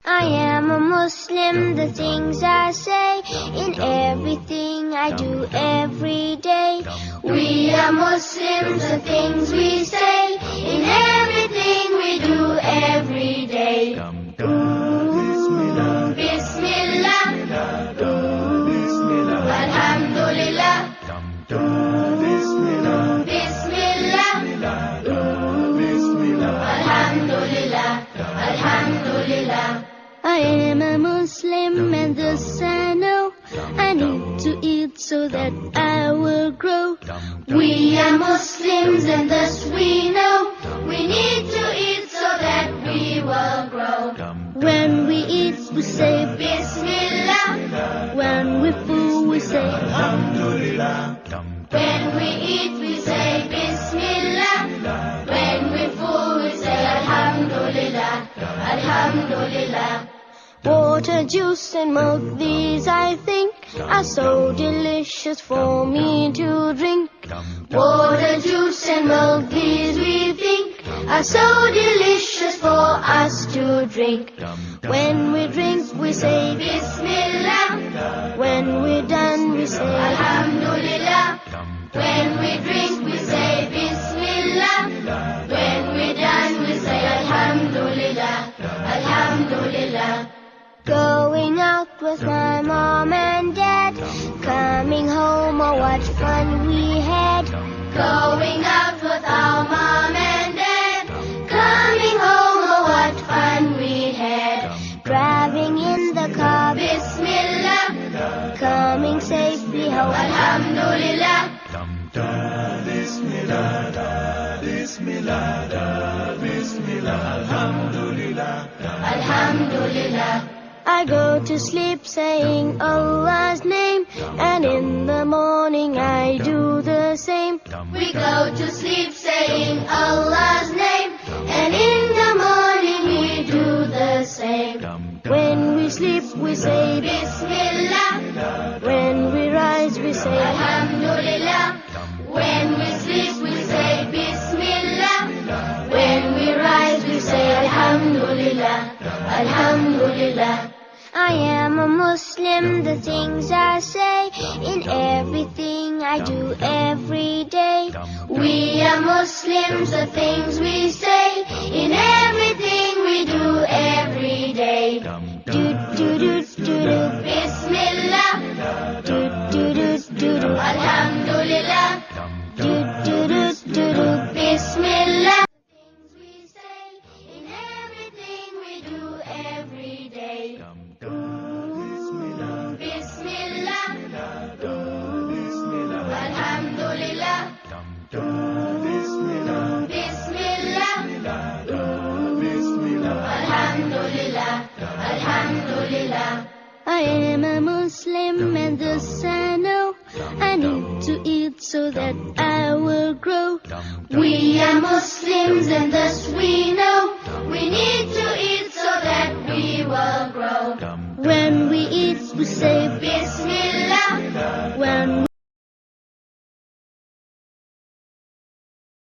I am a Muslim, the things I say, in everything I do every day. We are Muslims, the things we say, in everything we do every day. Bismillah, Bismillah, Alhamdulillah, Bismillah, Bismillah, Alhamdulillah, Alhamdulillah. I am a Muslim and thus I know I need to eat so that I will grow. We are Muslims and thus we know we need to eat so that we will grow. When we eat we say Bismillah, when we fool we say Alhamdulillah. When we eat we say Bismillah, when we fool we say Alhamdulillah, Alhamdulillah. Water, juice and milk, these I think are so delicious for me to drink. Water, juice and milk, these we think are so delicious for us to drink. When we drink we say Bismillah, when we're done we say Alhamdulillah. When we drink we say Bismillah, when we're done we say Alhamdulillah, Alhamdulillah. Going out with my mom and dad, coming home, oh what fun we had. Going out with our mom and dad, coming home, oh what fun we had. Driving in the car, Bismillah, coming safely home, Alhamdulillah. Bismillah, Bismillah, Bismillah, Alhamdulillah, Alhamdulillah. I go to sleep saying Allah's name, and in the morning I do the same. We go to sleep saying Allah's name, and in the morning we do the same. When we sleep we say Bismillah, when we rise we say Alhamdulillah. When we sleep we say Bismillah, when we rise we say Alhamdulillah, Alhamdulillah. I am a Muslim, the things I say, in everything I do every day. We are Muslims, the things we say, in everything we do every day. Do do do do do, Bismillah, do do do do do, Alhamdulillah, do do do do do, Bismillah. Things we say, in everything we do every day. Bismillah, Bismillah, Alhamdulillah, Bismillah, Bismillah, Alhamdulillah, Alhamdulillah. I am a Muslim and thus I know I need to eat so that I will grow. We are Muslims and thus we